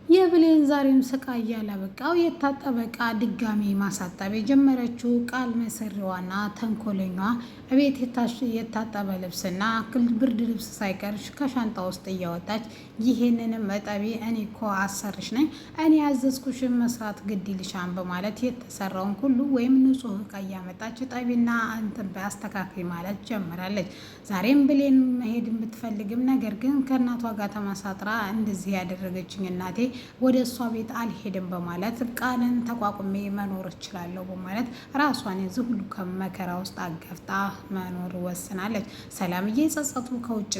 የብሌን ዛሬም ስቃይ ያላበቃው የታጠበ ዕቃ ድጋሚ ማሳጠብ የጀመረችው ቃል መሰሪዋና ተንኮለኛዋ እቤት የታጠበ ልብስና ብርድ ልብስ ሳይቀር ከሻንጣ ውስጥ እያወጣች ይሄንንም እጠቢ፣ እኔ እኮ አሰርሽ ነኝ፣ እኔ ያዘዝኩሽን መስራት ግድ ይልሻን በማለት የተሰራውን ሁሉ ወይም ንጹህ ዕቃ እያመጣች እጠቢና እንትን አስተካክል ማለት ጀምራለች። ዛሬም ብሌን መሄድ የምትፈልግም ነገር ግን ከእናቷ ጋር ተመሳጥራ እንደዚህ ያደረገችኝ እናቴ ወደ እሷ ቤት አልሄድም በማለት ቃልን ተቋቁሜ መኖር እችላለሁ በማለት ራሷን የዚህ ሁሉ ከመከራ ውስጥ አገፍጣ መኖር ወስናለች። ሰላምዬ ጸጸቱ ከውጭ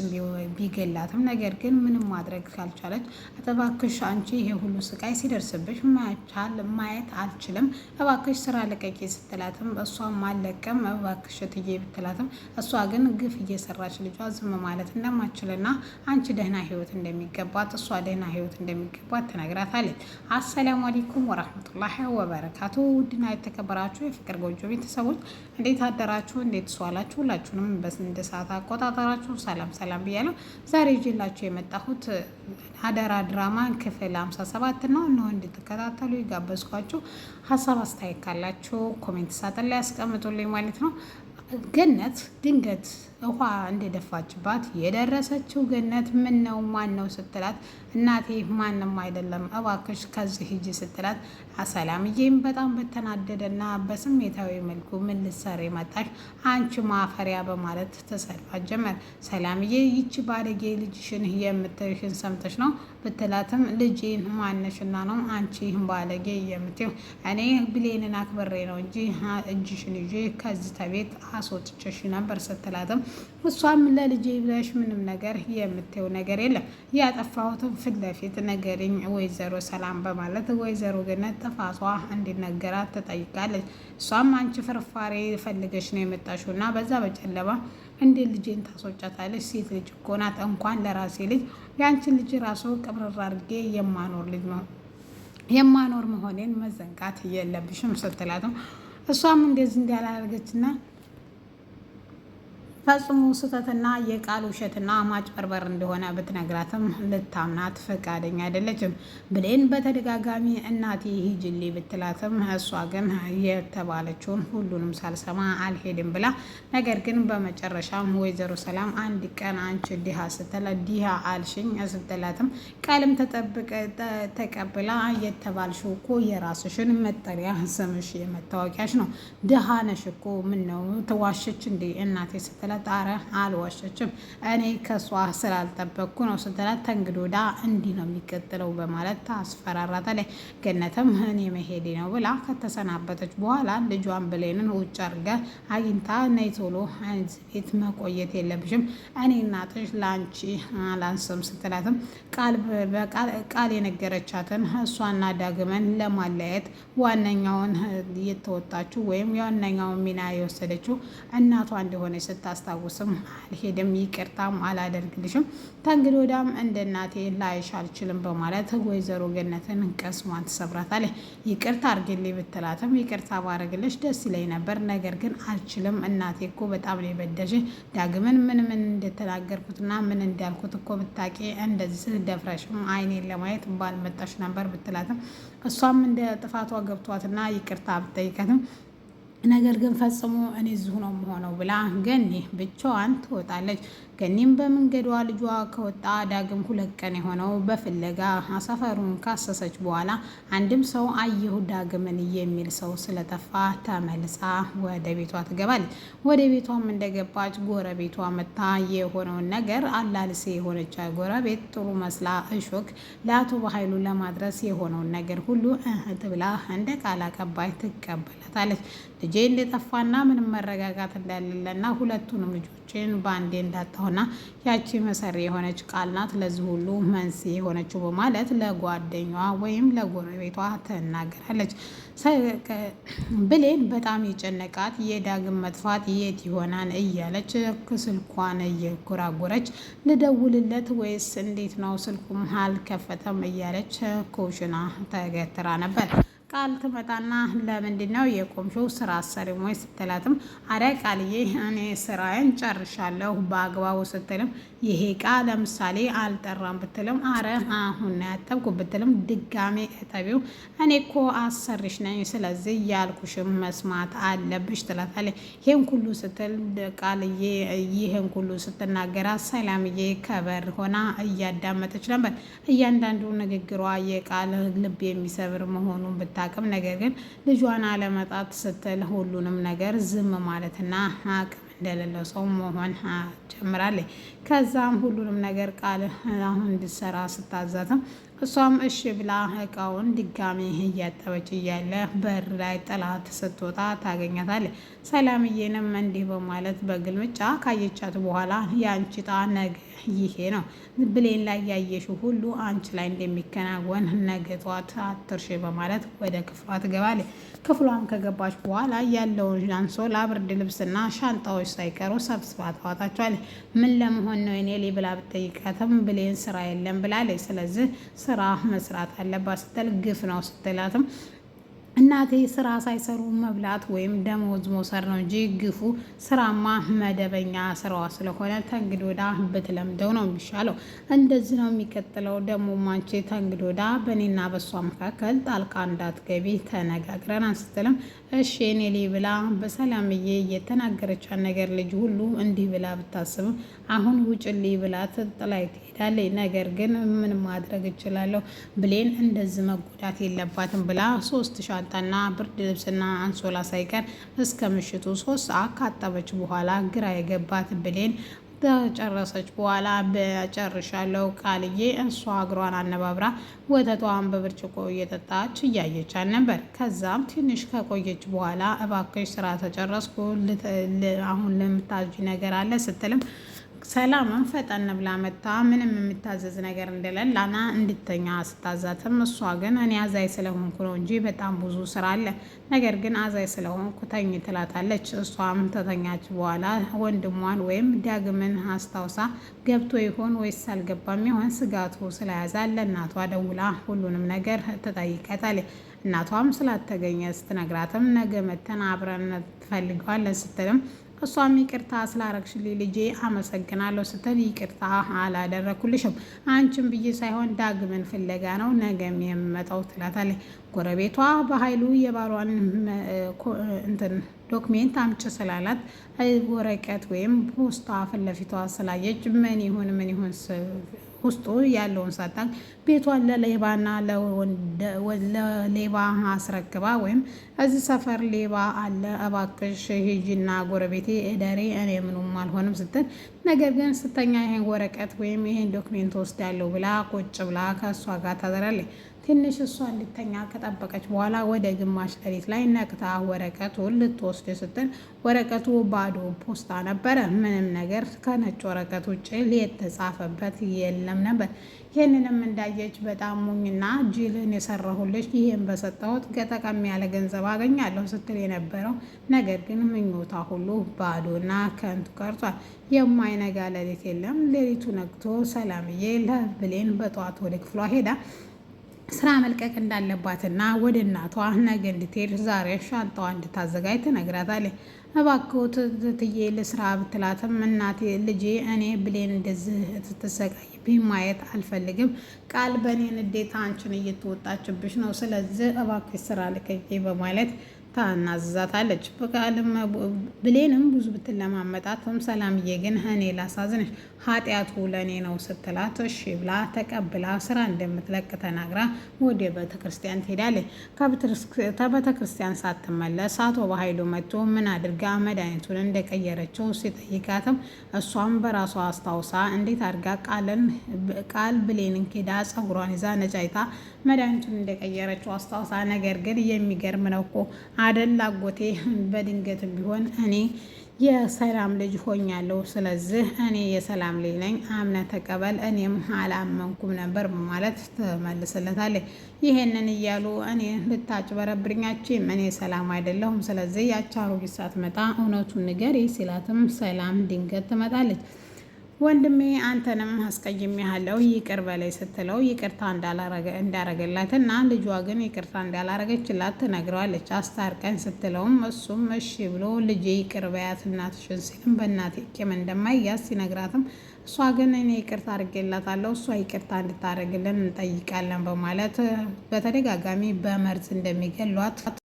ቢገላትም ነገር ግን ምንም ማድረግ ካልቻለች እባክሽ አንቺ ይሄ ሁሉ ስቃይ ሲደርስብሽ ማየት አልችልም፣ እባክሽ ስራ ልቀቂ ስትላትም እሷም አልለቅም እባክሽ እትዬ ብትላትም እሷ ግን ግፍ እየሰራች ልጇ ዝም ማለት እንደማችልና አንቺ ደህና ህይወት እንደሚገባት እሷ ደህና ህይወት እንደሚገባት ተነግራታለች። አሰላሙ አለይኩም ወራህመቱላሂ ወበረካቱ። ውድና የተከበራችሁ የፍቅር ጎጆ ቤተሰቦች እንዴት አደራችሁ? እንዴት ስዋላችሁ? ሁላችሁንም በስንት ሰዓት አቆጣጠራችሁ ሰላም ብያለሁ። ዛሬ ይዤላችሁ የመጣሁት አደራ ድራማ ክፍል 57 ነው። እነሆ እንድትከታተሉ ይጋበዝኳችሁ። ሀሳብ አስተያየት ካላችሁ ኮሜንት ሳጥን ላይ ያስቀምጡልኝ ማለት ነው። ገነት ድንገት ውሃ እንደደፋችባት የደረሰችው ገነት ምን ነው ማን ነው ስትላት እናቴ ማንም አይደለም እባክሽ ከዚህ ሂጂ ስትላት ሰላምዬም በጣም በተናደደና በስሜታዊ መልኩ ምን ልትሰሪ መጣሽ አንቺ ማፈሪያ በማለት ተሰድባት ጀመር። ሰላምዬ ይቺ ባለጌ ልጅሽን የምትልሽን ሰምተሽ ነው ብትላትም ልጄን ማነሽና ነው አንቺ ባለጌ የምትይው? እኔ ብሌንን አክብሬ ነው እንጂ እጅሽን ይዤ ከዚህ ተቤት አስወጥቼሽ ነበር ስትላትም እሷም ለልጄ ብለሽ ምንም ነገር የምትይው ነገር የለም ያጠፋሁትም ፊት ለፊት ነገርኝ ወይዘሮ ሰላም በማለት ወይዘሮ ገነት ጥፋቷ እንዲነገራት ትጠይቃለች። እሷም አንቺ ፍርፋሬ ፈልገሽ ነው የመጣሽው እና በዛ በጨለማ እንዴት ልጄን ታስወጫታለች? ሴት ልጅ እኮ ናት። እንኳን ለራሴ ልጅ ያንቺን ልጅ ራሱ ቅብርር አድርጌ የማኖር መሆኔን መዘንጋት የለብሽም ስትላትም እሷም እንደዚህ እንዳላደረገችና ፈጽሞ ስህተትና የቃል ውሸትና ማጭበርበር እንደሆነ ብትነግራትም ልታምናት ፈቃደኛ አይደለችም። ብሌን በተደጋጋሚ እናቴ ሂጅልኝ ብትላትም እሷ ግን የተባለችውን ሁሉንም ሳልሰማ አልሄድም ብላ ነገር ግን በመጨረሻም ወይዘሮ ሰላም አንድ ቀን አንቺ ዲሃ ስትላት ዲሃ አልሽኝ ስትላትም ቃልም ተቀብላ የተባልሽው እኮ የራስሽን መጠሪያ ስምሽ የመታወቂያሽ ነው፣ ድሃ ነሽ እኮ ምን ነው ተዋሸች እንዴ እናቴ ስትላት ጣረ አልዋሸችም እኔ ከሷ ስላልጠበቅኩ ነው ስትላት ተንግዶዳ እንዲህ ነው የሚቀጥለው በማለት ታስፈራራታለች። ገነትም እኔ መሄዴ ነው ብላ ከተሰናበተች በኋላ ልጇን ብሌንን ውጭ አድርጋ አግኝታ ነይ ቶሎ ቤት መቆየት የለብሽም እኔ እናትሽ ለአንቺ አላንስም ስትላትም ቃል የነገረቻትን እሷና ዳግመን ለማለያየት ዋነኛውን የተወጣችው ወይም የዋነኛውን ሚና የወሰደችው እናቷ እንደሆነ ስታስታውስም አልሄድም ይቅርታም አላደርግልሽም ተንግዶዳም እንደ እናቴ ላይሽ አልችልም በማለት ወይዘሮ ገነትን ቀስሟን ትሰብራታለች። ይቅርታ አድርግልኝ ብትላትም ይቅርታ ባረግልሽ ደስ ይለኝ ነበር ነገር ግን አልችልም እናቴ እኮ በጣም ነው የበደልሽ ዳግምን ምን እንደተናገርኩትና ምን እንዳልኩት እኮ ብታቂ እንደዚህ ደፍረሽም አይኔን ለማየት ባልመጣሽ ነበር ብትላትም እሷም እንደ ጥፋቷ ገብቷትና ይቅርታ ብትጠይቃትም ነገር ግን ፈጽሞ እኔ እዚሁ ነው የምሆነው ብላ ገኒ ብቻዋን ትወጣለች። ገኒም በመንገዷ ልጇ ከወጣ ዳግም 2 ቀን የሆነው በፍለጋ ሰፈሩን ካሰሰች በኋላ አንድም ሰው አየሁ ዳግምን የሚል ሰው ስለጠፋ ተመልሳ ወደ ቤቷ ትገባለች። ወደ ቤቷም እንደገባች ጎረቤቷ መታ የሆነውን ነገር አላልሴ የሆነች ጎረቤት ጥሩ መስላ እሾክ ለአቶ በኃይሉ ለማድረስ የሆነውን ነገር ሁሉ እህት ብላ እንደ ቃል አቀባይ ትቀበላታለች። ልጄ እንደጠፋና ምንም መረጋጋት እንዳለለና ሁለቱንም ልጆችን በአንዴ እንዳጣሁና ያቺ መሰሪ የሆነች ቃል ናት ለዚህ ሁሉ መንስኤ የሆነችው በማለት ለጓደኛዋ ወይም ለጎረቤቷ ትናገራለች። ብሌን በጣም የጨነቃት የዳግም መጥፋት የት ይሆናል እያለች ስልኳን እየጎራጎረች ልደውልለት ወይስ እንዴት ነው ስልኩም አልከፈተም እያለች ኩሽና ተገትራ ነበር። ቃል ትመጣና ለምንድን ነው የቆምሽው ስራ አሰሪም ወይ ስትላትም አረ ቃልዬ እኔ ስራዬን ጨርሻለሁ በአግባቡ ስትልም ይሄ ቃ ለምሳሌ አልጠራም ብትልም አረ አሁን ያጠብኩ ብትልም ድጋሜ እጠቢው እኔ እኮ አሰሪሽ ነኝ ስለዚህ ያልኩሽም መስማት አለብሽ ትላታለች። ይህን ሁሉ ስትል ቃልዬ ይህን ሁሉ ስትናገራት ሰላምዬ ከበር ሆና እያዳመጠች ነበር። እያንዳንዱ ንግግሯ የቃል ልብ የሚሰብር መሆኑን ብታቅም ነገር ግን ልጇን አለመጣት ስትል ሁሉንም ነገር ዝም ማለትና አቅም እንደሌለው ሰው መሆን ጀምራለች። ከዛም ሁሉንም ነገር ቃል አሁን እንድትሰራ ስታዛትም እሷም እሺ ብላ እቃውን ድጋሚ እያጠበች እያለ በር ላይ ጥላት ስትወጣ ታገኛታለች። ሰላምዬንም እንዲህ በማለት በግልምጫ ካየቻት በኋላ የአንቺ ዕጣ ነገ ይሄ ነው፣ ብሌን ላይ ያየሽው ሁሉ አንቺ ላይ እንደሚከናወን ነገ ጠዋት አትርሺ በማለት ወደ ክፍሏ ትገባለች። ክፍሏም ከገባች በኋላ ያለውን አንሶላ፣ ብርድ ልብስና ሻንጣዎች ሳይቀሩ ሰብስባ ታወጣቸዋለች። ምን ለመሆን ነው የኔ ብላ ብትጠይቃትም ብሌን ስራ የለም ብላለች። ስለዚህ ስራ መስራት አለባት ስትል ግፍ ነው ስትላትም እናቴ ስራ ሳይሰሩ መብላት ወይም ደሞዝ መውሰድ ነው እንጂ ግፉ ስራማ መደበኛ ስራዋ ስለሆነ ተንግዶ ወዳ ብትለምደው ነው የሚሻለው። እንደዚህ ነው የሚቀጥለው። ደግሞ ማንቼ ተንግዶ ወዳ በእኔና በሷ መካከል ጣልቃ እንዳትገቢ ተነጋግረን ስትልም እሺ እኔ ብላ በሰላምዬ የተናገረቻት ነገር ልጅ ሁሉ እንዲህ ብላ ብታስብም አሁን ውጭልኝ ብላ ጥላይ ትሄዳለች። ነገር ግን ምን ማድረግ እችላለሁ ብሌን እንደዚህ መጎዳት የለባትም ብላ 3 ሻንጣና ብርድ ልብስና አንሶላ ሳይቀር እስከ ምሽቱ 3 ሰዓት ካጠበች በኋላ ግራ የገባት ብሌን ተጨረሰች በኋላ በጨርሻለሁ ቃልዬ እሷ እግሯን አነባብራ ወተቷን በብርጭቆ እየጠጣች እያየቻት ነበር። ከዛም ትንሽ ከቆየች በኋላ እባክሽ ስራ ተጨረስኩ አሁን ለምታዥ ነገር አለ ስትልም ሰላምን ፈጠን ብላ መታ ምንም የምታዘዝ ነገር እንደሌለና እንድተኛ ስታዛትም እሷ ግን እኔ አዛይ ስለሆንኩ ነው እንጂ በጣም ብዙ ስራ አለ፣ ነገር ግን አዛይ ስለሆንኩ ተኝ ትላታለች። እሷም ተተኛች በኋላ ወንድሟን ወይም ዳግምን አስታውሳ ገብቶ ይሆን ወይስ አልገባም ይሆን ስጋቱ ስለያዛ ለእናቷ ደውላ ሁሉንም ነገር ትጠይቃታለች። እናቷም ስላልተገኘ ስትነግራትም ነገ መተን አብረን ትፈልገዋለን ስትልም እሷም ይቅርታ ስላረግሽልኝ ልጄ አመሰግናለሁ ስትል ይቅርታ አላደረኩልሽም አንቺን ብዬ ሳይሆን ዳግምን ፍለጋ ነው ነገም የምመጣው ትላታለች። ጎረቤቷ በኃይሉ የባሏን ዶክሜንት አምጭ ስላላት ወረቀት ወይም ፖስታ ፊት ለፊቷ ስላየች ምን ይሁን ውስጡ ያለውን ሳታውቅ ቤቷን ለሌባና ለሌባ አስረክባ ወይም እዚህ ሰፈር ሌባ አለ እባክሽ ሂጂና ጎረቤቴ እደሬ እኔ ምኑም አልሆንም ስትል ነገር ግን ስተኛ ይሄን ወረቀት ወይም ይሄን ዶክሜንት ወስዳለሁ ብላ ቁጭ ብላ ከእሷ ጋር ታደራለች። ትንሽ እሷ እንድተኛ ከጠበቀች በኋላ ወደ ግማሽ ሌሊት ላይ ነቅታ ወረቀቱን ልትወስድ ስትል ወረቀቱ ባዶ ፖስታ ነበረ። ምንም ነገር ከነጭ ወረቀት ውጭ የተጻፈበት የለም ነበር። ይህንንም እንዳየች በጣም ሞኝና ጅልን የሰራሁልሽ ይህን በሰጠሁት ጠቀም ያለ ገንዘብ አገኛለሁ ስትል የነበረው ነገር ግን ምኞታ ሁሉ ባዶና ከንቱ ቀርቷል። የማይነጋ ሌሊት የለም። ሌሊቱ ነግቶ ሰላምዬ ለብሌን በጠዋት ወደ ክፍሏ ሄዳ ስራ መልቀቅ እንዳለባትና ወደ እናቷ ነገ እንድትሄድ ዛሬ ሻንጣዋ እንድታዘጋጅ ትነግራታለች። እባክዎት ትዬ ለስራ ብትላትም እናቴ ልጄ እኔ ብሌን እንደዚህ ስትሰቃይብኝ ማየት አልፈልግም። ቃል በእኔ ንዴት አንቺን እየተወጣችብሽ ነው። ስለዚህ እባክሽ ስራ ልቀቂ በማለት ታናዝዛታለች። በቃልም ብሌንም ብዙ ብትለማመጣትም ሰላምዬ ግን እኔ ላሳዝንሽ ኃጢአቱ ለእኔ ነው ስትላት እሺ ብላ ተቀብላ ስራ እንደምትለቅ ተናግራ ወደ ቤተክርስቲያን ትሄዳለች። ከቤተክርስቲያን ሳትመለስ አቶ በኃይሉ መጥቶ ምን አድርጋ መድኃኒቱን እንደቀየረችው ሲጠይቃትም እሷም በራሷ አስታውሳ እንዴት አድርጋ ቃል ብሌንን ኬዳ ጸጉሯን ይዛ ነጫይታ መድኃኒቱን እንደቀየረችው አስታውሳ ነገር ግን የሚገርም ነው እኮ አደል አጎቴ በድንገት ቢሆን እኔ የሰላም ልጅ ሆኛለሁ። ስለዚህ እኔ የሰላም ልጅ ነኝ አምነህ ተቀበል። እኔም አላመንኩም ነበር በማለት ትመልስለታለች። ይሄንን እያሉ እኔ ልታጭበረብርኛችም እኔ ሰላም አይደለሁም። ስለዚህ ያቻሩ ቢሳት መጣ እውነቱን ንገሪ ሲላትም ሰላም ድንገት ትመጣለች። ወንድሜ አንተንም አስቀይሜሃለሁ ይቅር በላይ ስትለው ይቅርታ እንዳረገላት እና ልጇ ግን ይቅርታ እንዳላረገችላት ትነግረዋለች። አስታርቀን ስትለውም እሱም እሺ ብሎ ልጄ ይቅር በያት እናትሽን ሲልም በእናቴ ቂም እንደማይያዝ ሲነግራትም እሷ ግን እኔ ይቅርታ አድርጌላታለሁ እሷ ይቅርታ እንድታደርግልን እንጠይቃለን በማለት በተደጋጋሚ በመርዝ እንደሚገሏት